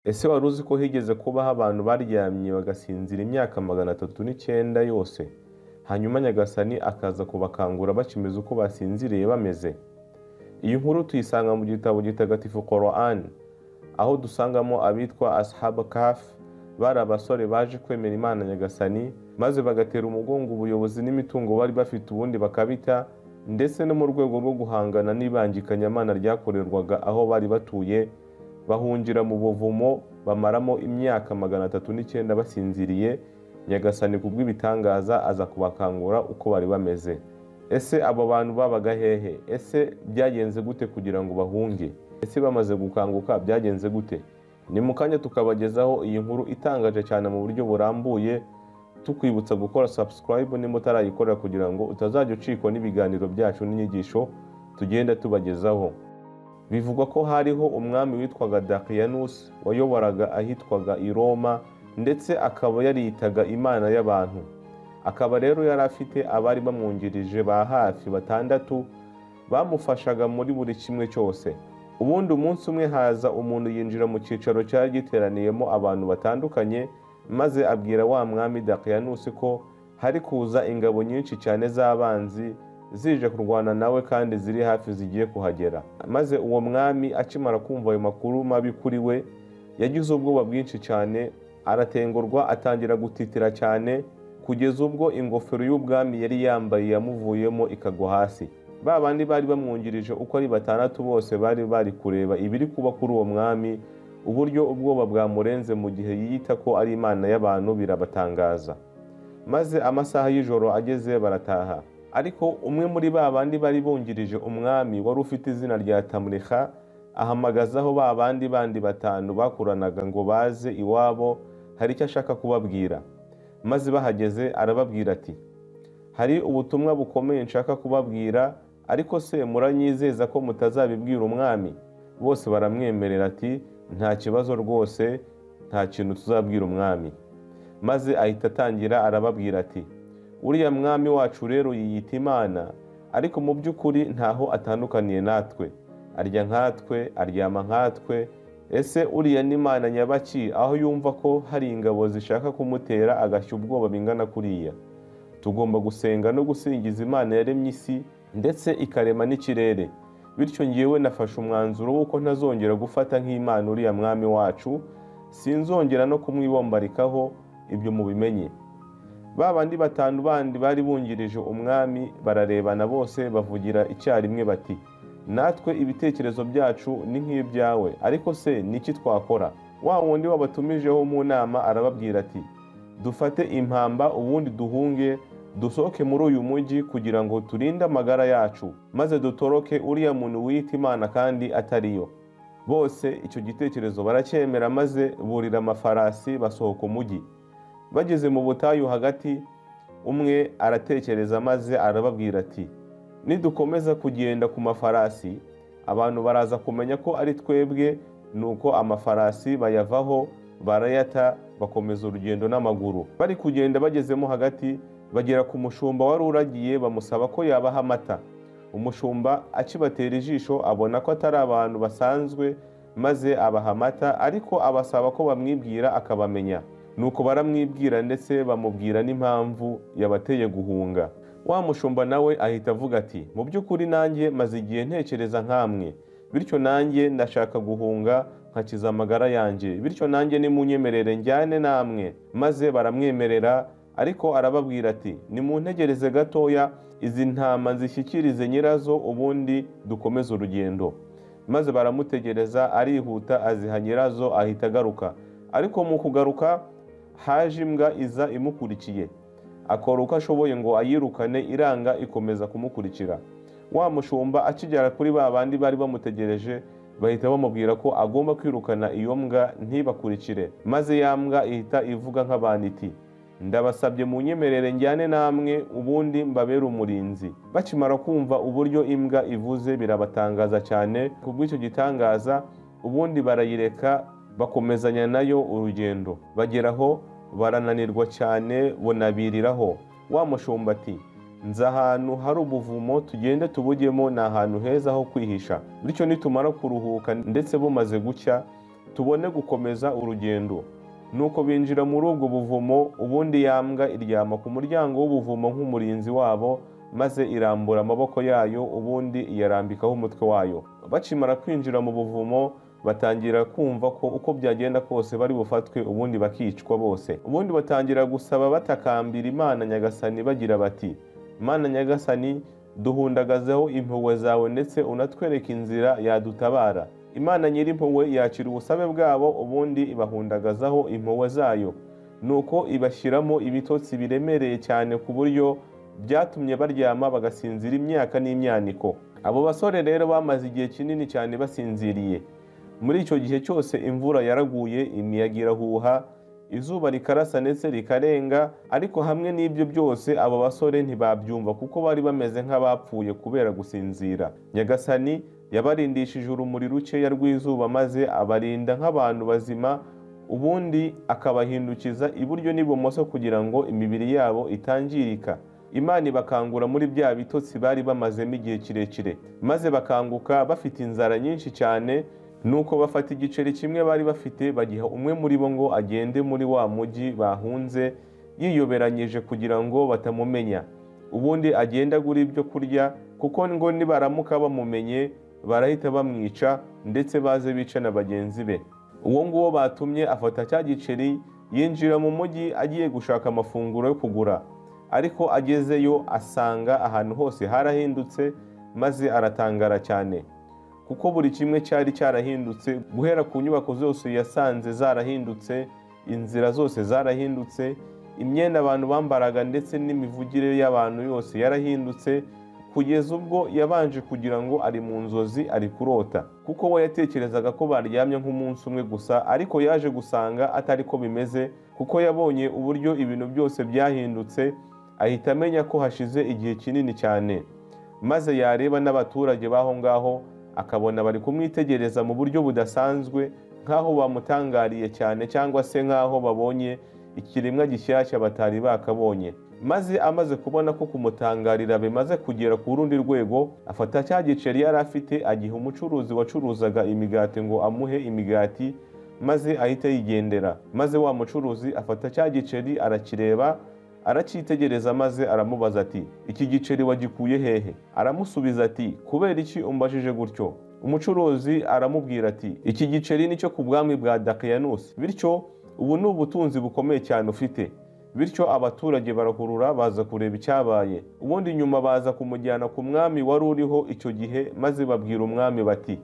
Ese wari uzi ko higeze kubaho abantu baryamye bagasinzira imyaka 309 yose, hanyuma Nyagasani akaza kubakangura bakimeze uko basinziriye bameze? Iyi nkuru tuyisanga mu gitabo Gitagatifu Qur'an, aho dusangamo abitwa As'hab Kahf, bari abasore baje kwemera Imana Nyagasani maze bagatera umugongo ubuyobozi n'imitungo bari bafite ubundi bakabita, ndetse no mu rwego rwo guhangana n'ibangikanyamana ryakorerwaga aho bari batuye, bahungira mu buvumo bamaramo imyaka 309 basinziriye. Nyagasani kubw'ibitangaza aza kubakangura uko bari bameze. Ese abo bantu babaga hehe? Ese byagenze gute kugira ngo bahunge? Ese bamaze gukanguka byagenze gute? Ni mu kanya tukabagezaho iyi nkuru itangaje cyane mu buryo burambuye, tukwibutsa gukora subscribe nimba utarayikorera kugira ngo utazajya ucikwa n'ibiganiro byacu n'inyigisho tugenda tubagezaho. Bivugwa ko hariho umwami witwaga Dakiyanus wayoboraga ahitwaga i Roma, ndetse akaba yariyitaga Imana y'abantu. Akaba rero yari afite abari bamwungirije ba hafi 6 bamufashaga muri buri kimwe cyose. Ubundi umunsi umwe haza umuntu yinjira mu cyicaro cyari giteraniyemo abantu batandukanye, maze abwira wa mwami Dakiyanus ko hari kuza ingabo nyinshi cyane z'abanzi zije kurwana nawe kandi ziri hafi zigiye kuhagera. Maze uwo mwami akimara kumva ayo makuru mabi kuri we, yagize ubwoba bwinshi cyane, aratengurwa, atangira gutitira cyane kugeza ubwo ingofero y'ubwami yari yambaye yamuvuyemo ikagwa hasi. Ba bandi bari bamwungirije uko ari 6 bose bari kureba ibiri kuba kuri uwo mwami, uburyo ubwoba bwamurenze mu gihe yiyita ko ari Imana y'abantu birabatangaza. Maze amasaha y'ijoro ageze barataha. Ariko umwe muri ba bandi bari bungirije umwami wari ufite izina rya Tamriha ahamagazaho ba bandi 5 bakuranaga ngo baze iwabo, hari icyo ashaka kubabwira. Maze bahageze arababwira ati, hari ubutumwa bukomeye nshaka kubabwira, ariko se muranyizeza ko mutazabibwira umwami? Bose baramwemerera ati, nta kibazo rwose, nta kintu tuzabwira umwami. Maze ahita atangira arababwira ati, uriya mwami wacu rero yiyita Imana, ariko mu by'ukuri ntaho atandukaniye natwe. Arya nkatwe, aryama nkatwe. Ese uriya ni Imana nyabaki aho yumva ko hari ingabo zishaka kumutera agashya ubwoba bingana kuriya? Tugomba gusenga no gusingiza Imana yaremye isi ndetse ikarema n'ikirere. Bityo ngewe nafashe umwanzuro w'uko ntazongera gufata nk'Imana uriya mwami wacu, sinzongera no kumwibombarikaho, ibyo mubimenye. Ba bandi 5 bandi bari bungirije umwami bararebana bose bavugira icyarimwe bati, natwe ibitekerezo byacu ni nk'ibyawe, ariko se niki twakora? Wa wundi wabatumijeho mu nama arababwira ati, dufate impamba ubundi duhunge, dusohoke muri uyu mujyi kugira ngo turinde amagara yacu, maze dutoroke uriya muntu wiyita Imana kandi atariyo. Bose icyo gitekerezo baracyemera, maze burira amafarasi basohoka umujyi. Bageze mu butayu hagati, umwe aratekereza maze arababwira ati, nidukomeza kugenda ku mafarasi abantu baraza kumenya ko ari twebwe, nuko amafarasi bayavaho barayata bakomeza urugendo n'amaguru. Bari kugenda bagezemo hagati, bagera ku mushumba wari uragiye bamusaba ko yabaha amata. Umushumba akibatera ijisho abona ko atari abantu basanzwe, maze abaha amata, ariko abasaba ko bamwibwira akabamenya. Nuko baramwibwira ndetse bamubwira n'impamvu yabateye guhunga. Wa mushumba nawe ahita avuga ati, mu by'ukuri nanjye maze igihe ntekereza nkamwe, bityo nanjye ndashaka guhunga nkakiza amagara yanjye, bityo nanjye nimunyemerere njyane namwe. Maze baramwemerera, ariko arababwira ati, nimuntegereze gatoya, izi ntama nzishyikirize nyirazo ubundi dukomeze urugendo. Maze baramutegereza, arihuta aziha nyirazo ahita agaruka. Ariko mu kugaruka haje imbwa iza imukurikiye, akora uko ashoboye ngo ayirukane, iranga ikomeza kumukurikira. Wa mushumba akigera kuri ba bandi bari bamutegereje, bahita bamubwira ko agomba kwirukana iyo mbwa ntibakurikire. Maze ya mbwa ihita ivuga nk'abantu iti, ndabasabye munyemerere njyane namwe ubundi mbabere umurinzi. Bakimara kumva uburyo imbwa ivuze birabatangaza cyane. Kubw'icyo gitangaza ubundi barayireka bakomezanya nayo urugendo. Bageraho barananirwa cyane bonabiriraho. Wa mushumba ati, nza ahantu hari ubuvumo tugende tubujyemo, ni ahantu heza ho kwihisha. Bityo nitumara kuruhuka ndetse bumaze gucya tubone gukomeza urugendo. Nuko binjira muri ubwo buvumo, ubundi ya mbwa iryama ku muryango w'ubuvumo nk'umurinzi wabo, maze irambura amaboko yayo, ubundi iyarambikaho umutwe wayo. Bakimara kwinjira mu buvumo, batangira kumva ko uko byagenda kose bari bufatwe, ubundi bakicwa bose. Ubundi batangira gusaba batakambira Imana Nyagasani bagira bati: Imana Nyagasani, duhundagazeho impuhwe zawe ndetse unatwereke inzira yadutabara. Imana Nyirimpuhwe yakira ubusabe bwabo, ubundi ibahundagazaho impuhwe zayo. Nuko ibashyiramo ibitotsi biremereye cyane ku buryo byatumye baryama bagasinzira imyaka n'imyaniko. Abo basore rero bamaze igihe kinini cyane basinziriye. Muri icyo gihe cyose imvura yaraguye, imiyaga irahuha, izuba rikarasa ndetse rikarenga, ariko hamwe n'ibyo byose abo basore ntibabyumva kuko bari bameze nk'abapfuye kubera gusinzira. Nyagasani yabarindishije urumuri rukeya rw'izuba, maze abarinda nk'abantu bazima, ubundi akabahindukiza iburyo n'ibumoso kugira ngo imibiri yabo itangirika. Imana ibakangura muri bya bitotsi bari bamazemo igihe kirekire, maze bakanguka bafite inzara nyinshi cyane. Nuko bafata igiceri kimwe bari bafite, bagiha umwe muri bo ngo agende muri wa mujyi bahunze yiyoberanyije kugira ngo batamumenya. Ubundi agenda agura ibyo kurya, kuko ngo nibaramuka bamumenye barahita bamwica, ndetse baze bica na bagenzi be. Uwo nguwo batumye afata cya giceri, yinjira mu mujyi agiye gushaka amafunguro yo kugura. Ariko agezeyo asanga ahantu hose harahindutse, maze aratangara cyane, kuko buri kimwe cyari cyarahindutse. Guhera ku nyubako zose yasanze zarahindutse, inzira zose zarahindutse, imyenda abantu bambaraga ndetse n'imivugire y'abantu yose yarahindutse, kugeza ubwo yabanje kugira ngo ari mu nzozi, ari kurota. Kuko we yatekerezaga ko baryamye nk'umunsi umwe gusa, ariko yaje gusanga atari ko bimeze, kuko yabonye uburyo ibintu byose byahindutse, ahita amenya ko hashize igihe kinini cyane. Maze yareba n'abaturage baho ngaho, akabona bari kumwitegereza mu buryo budasanzwe, nk'aho bamutangariye cyane, cyangwa se nk'aho babonye ikiremwa gishyashya batari bakabonye. Maze amaze kubona ko kumutangarira bimaze kugera ku rundi rwego, afata cya giceri yari afite agiha umucuruzi wacuruzaga imigati ngo amuhe imigati, maze ahita yigendera. Maze wa mucuruzi afata cya giceri arakireba, aracyitegereza, maze aramubaza ati: iki giceri wagikuye hehe? Aramusubiza ati: kubera iki umbajije gutyo? Umucuruzi aramubwira ati: iki giceri nicyo ku bwami bwa Dakiyanusi, bityo ubu ni ubutunzi bukomeye cyane ufite. Bityo abaturage barahurura baza kureba icyabaye. Ubundi nyuma baza kumujyana ku mwami wari uriho icyo gihe, maze babwira umwami bati: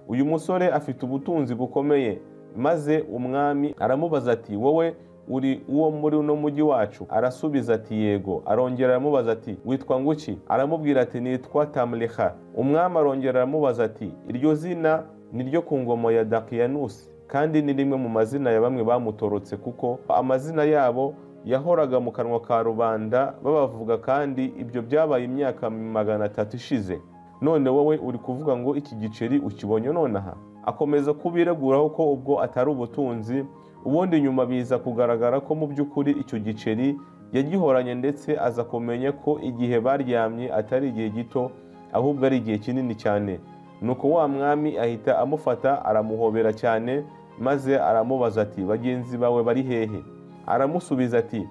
uyu musore afite ubutunzi bukomeye. Maze umwami aramubaza ati: wowe uri uwo muri uno mujyi wacu? Arasubiza ati: yego. Arongera aramubaza ati: witwa nguki? Aramubwira ati: nitwa Tamliha. Umwami arongera aramubaza ati: iryo zina ni ryo ku ngoma ya Dakiyanusi, kandi ni rimwe mu mazina ya bamwe bamutorotse, kuko amazina yabo yahoraga mu kanwa ka rubanda babavuga, kandi ibyo byabaye imyaka 300 ishize. None wowe uri kuvuga ngo iki giceri ukibonye nonaha? Akomeza kubireguraho ko ubwo atari ubutunzi. Ubundi nyuma biza kugaragara ko mu by'ukuri icyo giceri yagihoranye, ndetse aza kumenya ko igihe baryamye atari igihe gito, ahubwo ari igihe kinini cyane. Nuko wa mwami ahita amufata, aramuhobera cyane, maze aramubaza ati: bagenzi bawe bari hehe? Aramusubiza ati: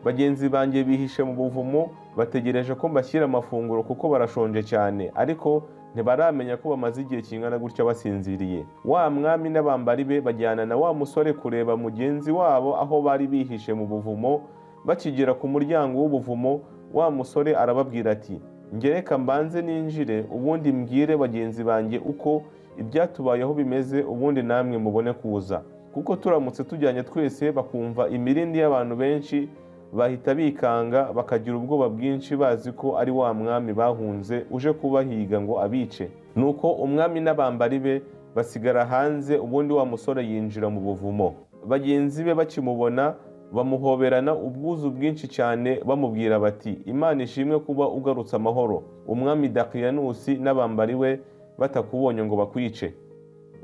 bagenzi banjye bihishe mu buvumo, bategereje ko mbashyira amafunguro kuko barashonje cyane, ariko ntibaramenya ko bamaze igihe kingana gutya basinziriye. Wa mwami n'abambari be bajyana na wa musore kureba mugenzi wabo aho bari bihishe mu buvumo. Bakigera ku muryango w'ubuvumo, wa musore arababwira ati: ngereka mbanze ninjire, ubundi mbwire bagenzi banjye uko ibyatubayeho bimeze, ubundi namwe mubone kuza. Kuko turamutse tujyanye twese bakumva imirindi y'abantu benshi, bahita bikanga bakagira ubwoba bwinshi, bazi ko ari wa mwami bahunze uje kubahiga ngo abice. Nuko umwami n'abambari be basigara hanze, ubundi wa musore yinjira mu buvumo. Bagenzi be bakimubona bamuhoberana ubwuzu bwinshi cyane, bamubwira bati: Imana ishimwe kuba ugarutse amahoro, umwami Dakiyanusi n'abambari we batakubonye ngo bakwice.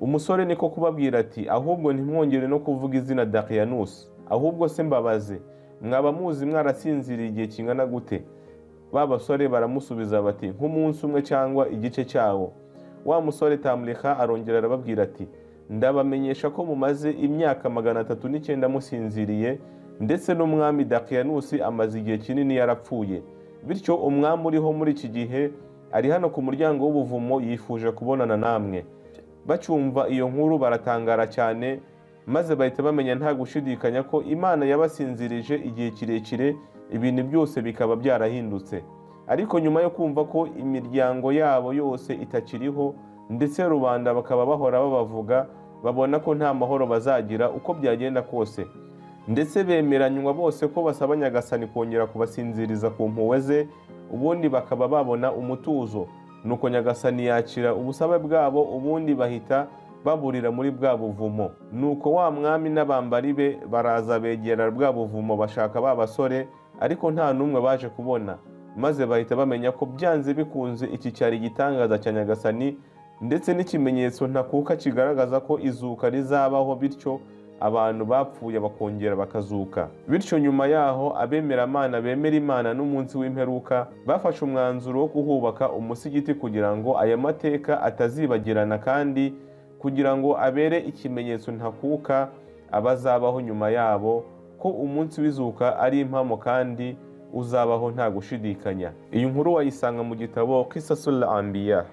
Umusore niko kubabwira ati: ahubwo ntimwongere no kuvuga izina Dakiyanusi, ahubwo se mbabaze, mwaba muzi mwarasinziriye igihe kingana gute? Ba basore baramusubiza bati: nk'umunsi umwe cyangwa igice cyawo. Wa musore Tamliha arongera arababwira ati: ndabamenyesha ko mumaze imyaka 309 musinziriye, ndetse n'umwami Dakiyanusi amaze igihe kinini yarapfuye. Bityo umwami uriho muri iki gihe ari hano ku muryango w'ubuvumo yifuje kubonana namwe. Bacyumva iyo nkuru baratangara cyane, maze bahita bamenya nta gushidikanya ko Imana yabasinzirije igihe kirekire, ibintu byose bikaba byarahindutse. Ariko nyuma yo kumva ko imiryango yabo yose itakiriho, ndetse rubanda bakaba bahora babavuga, babona ko nta mahoro bazagira uko byagenda kose, ndetse bemeranywa bose ko basaba Nyagasani kongera kubasinziriza ku mpuhwe ze, ubundi bakaba babona umutuzo. Nuko Nyagasani yakira ubusabe bwabo, ubundi bahita baburira muri bwa buvumo. Nuko wa mwami n'abambari be baraza begera bwa buvumo bashaka ba basore, ariko nta n'umwe baje kubona. Maze bahita bamenya ko byanze bikunze iki cyari igitangaza cya Nyagasani, ndetse n'ikimenyetso ntakuka kigaragaza ko izuka rizabaho, bityo abantu bapfuye bakongera bakazuka. Bityo nyuma yaho abemeramana bemera Imana n'umunsi w'imperuka bafashe umwanzuro wo kuhubaka umusigiti kugira ngo aya mateka atazibagirana, kandi kugira ngo abere ikimenyetso ntakuka abazabaho nyuma yabo ko umunsi w'izuka ari impamo kandi uzabaho nta gushidikanya. Iyi nkuru wayisanga mu gitabo Qisasul Anbiya.